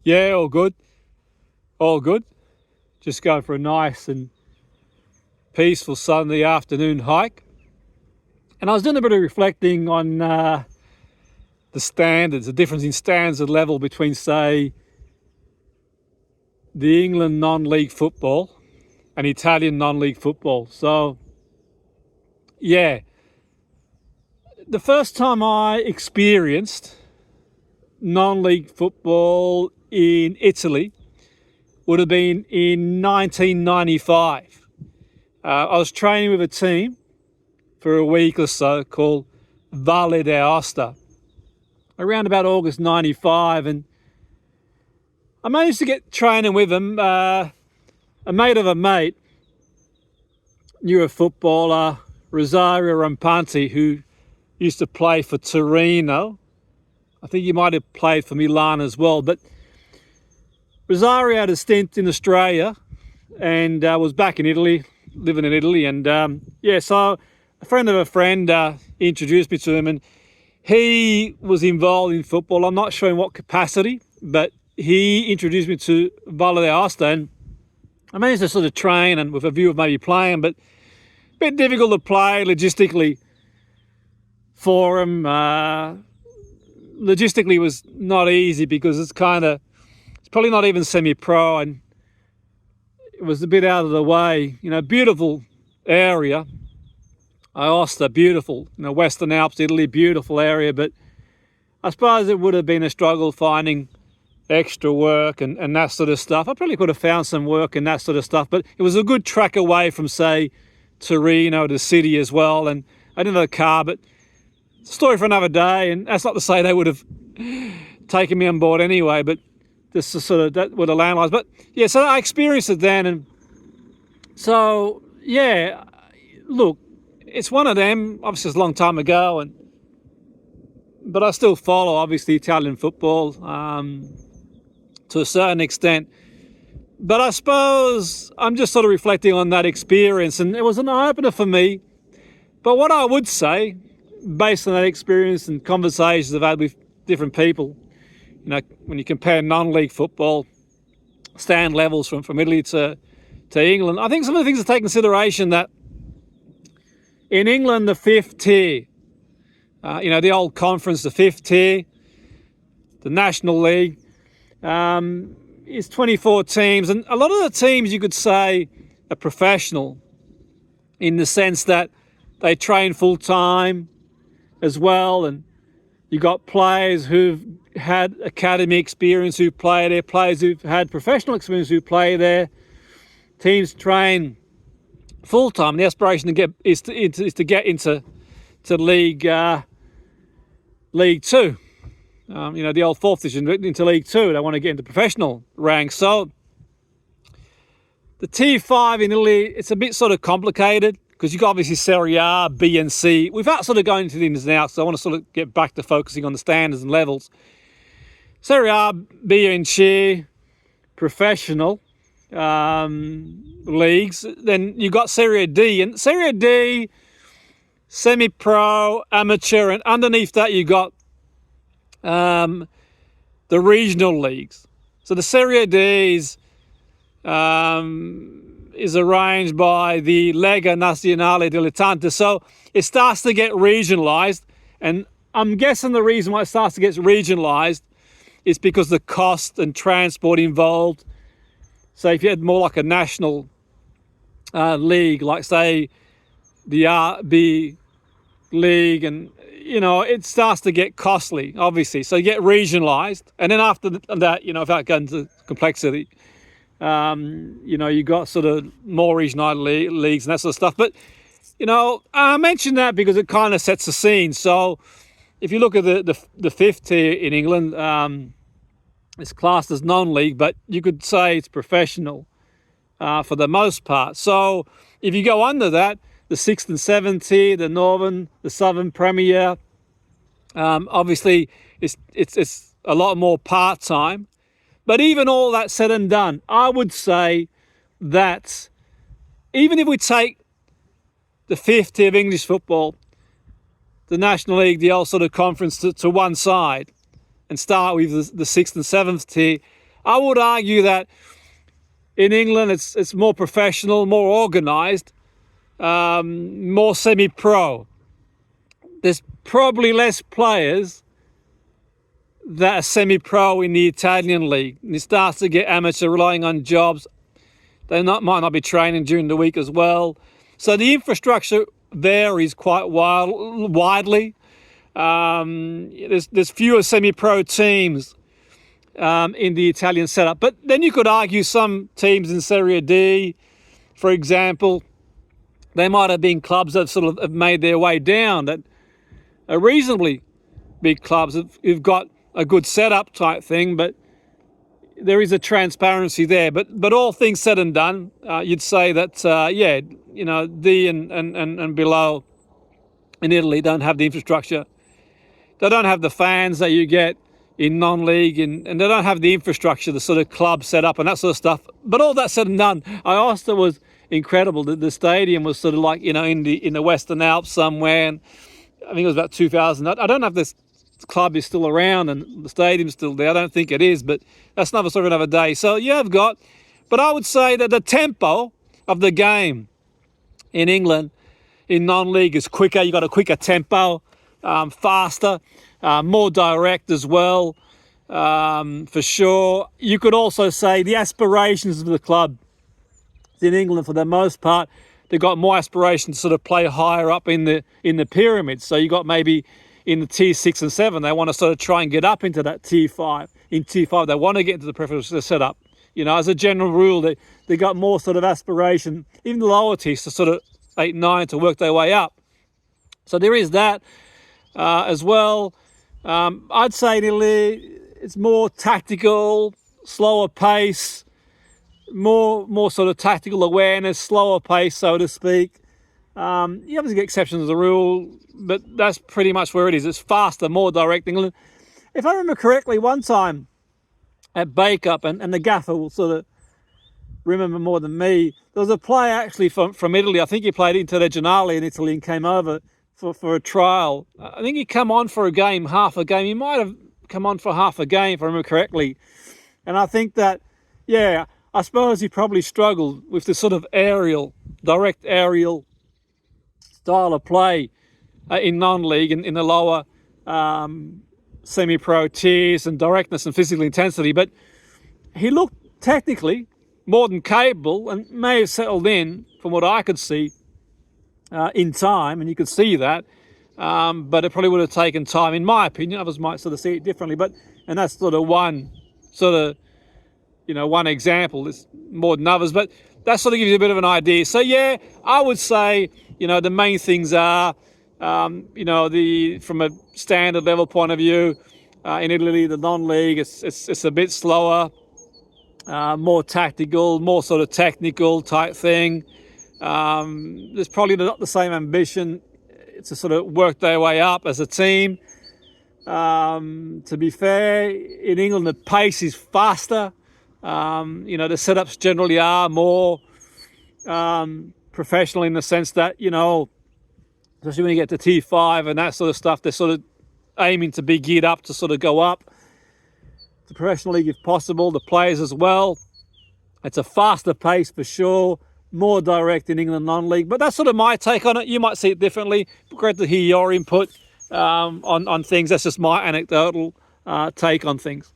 Yeah, all good. All good. Just going for a nice and peaceful Sunday afternoon hike. And I was doing a bit of reflecting on the standards, the difference in standard level between, say, the England non-league football and Italian non-league football. So, yeah, the first time I experienced non-league football in Italy would have been in 1995. I was training with a team for a week or so called Valle d'Aosta around about August 95, and I managed to get training with them. A mate of a mate knew a footballer, Rosario Rampanti, who used to play for Torino. I think he might have played for Milan as well, but Rosario had a stint in Australia and was back in Italy, living in Italy. And so a friend of a friend introduced me to him, and he was involved in football. I'm not sure in what capacity, but he introduced me to Valle d'Aosta, and I managed to sort of train and with a view of maybe playing, but a bit difficult to play logistically for him. Logistically was not easy because it's probably not even semi-pro, and it was a bit out of the way. Beautiful area, Aosta, beautiful. Western Alps, Italy, beautiful area, but I suppose it would have been a struggle finding extra work and that sort of stuff. I probably could have found some work and that sort of stuff, but it was a good trek away from, say, Torino to City as well, and I didn't have a car, but story for another day. And that's not to say they would have taken me on board anyway, but this is sort of that were the landlines. But yeah, so I experienced it then, and so yeah, look, it's one of them. Obviously, it's a long time ago, but I still follow obviously Italian football to a certain extent. But I suppose I'm just sort of reflecting on that experience, and it was an eye-opener for me. But what I would say, based on that experience and conversations I've had with different people, when you compare non-league football stand levels from Italy to England, I think some of the things to take consideration that in England, the fifth tier, the old conference, the fifth tier, the National League, is 24 teams. And a lot of the teams, you could say, are professional in the sense that they train full-time as well. And you got players who've had academy experience who play there, players who've had professional experience who play there. Teams train full-time. The aspiration is to get into League Two. The old fourth division into League Two. They want to get into professional ranks. So the T5 in Italy, it's a bit sort of complicated because you've got obviously Serie A, B and C. Without sort of going into the ins and outs, so I want to sort of get back to focusing on the standards and levels. Serie A, B and C, professional leagues. Then you've got Serie D, and Serie D, semi-pro, amateur, and underneath that you got the regional leagues. So the Serie D is arranged by the Lega Nazionale Dilettanti. So it starts to get regionalised, and I'm guessing the reason why it starts to get regionalised is because the cost and transport involved. So if you had more like a national league, like say the RB League, and it starts to get costly, obviously. So you get regionalised, and then after that, without going into complexity, you got sort of more regional leagues and that sort of stuff. But I mention that because it kind of sets the scene. So if you look at the fifth tier in England, it's classed as non-league, but you could say it's professional for the most part. So if you go under that, the sixth and seventh tier, the Southern Premier, obviously it's a lot more part-time. But even all that said and done, I would say that even if we take the fifth tier of English football, the National League, the old sort of conference to one side, and start with the sixth and seventh tier, I would argue that in England it's more professional, more organised, more semi-pro. There's probably less players that are semi-pro in the Italian league. And it starts to get amateur, relying on jobs. They might not be training during the week as well. So the infrastructure varies quite widely. There's fewer semi-pro teams in the Italian setup. But then you could argue some teams in Serie D, for example, they might have been clubs that sort of have made their way down, that are reasonably big clubs who've got a good setup type thing, but there is a transparency there. But all things said and done, you'd say that, D and below in Italy don't have the infrastructure. They don't have the fans that you get in non-league, and they don't have the infrastructure, the sort of club set up and that sort of stuff. But all that said and done, Aosta was incredible. The stadium was sort of like, in the Western Alps somewhere, and I think it was about 2000. I don't know if this club is still around and the stadium's still there. I don't think it is, but that's another story, another day. So but I would say that the tempo of the game in England in non-league is quicker. You got a quicker tempo, faster, more direct as well, for sure. You could also say the aspirations of the club in England, for the most part, they've got more aspirations to sort of play higher up in the pyramid. So you got maybe in the tier 6 and 7, they want to sort of try and get up into that tier 5. In tier 5, they want to get into the professional setup. As a general rule, they got more sort of aspiration, even the lower tiers, to sort of 8, 9, to work their way up. So there is that as well. I'd say in Italy, it's more tactical, slower pace, more sort of tactical awareness, slower pace, so to speak. You obviously get exceptions to the rule, but that's pretty much where it is. It's faster, more direct England. If I remember correctly, one time at Bake Up, and the gaffer will sort of remember more than me, there was a player actually from Italy. I think he played Interregionale in Italy and came over for a trial. I think he come on for half a game. He might have come on for half a game, if I remember correctly. And I think that, I suppose he probably struggled with the sort of direct aerial style of play in non-league and in the lower semi-pro tiers, and directness and physical intensity. But he looked technically more than capable and may have settled in, from what I could see, in time, and you could see that. But it probably would have taken time, in my opinion. Others might sort of see it differently. And that's sort of one example. It's more than others, but that sort of gives you a bit of an idea. So I would say, the main things are, from a standard level point of view, in Italy, the non-league, it's a bit slower, more tactical, more sort of technical type thing. There's probably not the same ambition to sort of work their way up as a team. To be fair, in England, the pace is faster. The setups generally are more professional, in the sense that, especially when you get to T5 and that sort of stuff, they're sort of aiming to be geared up to sort of go up to professional league if possible. The players as well. It's a faster pace for sure, more direct in England non-league. But that's sort of my take on it. You might see it differently. Great to hear your input on things. That's just my anecdotal take on things.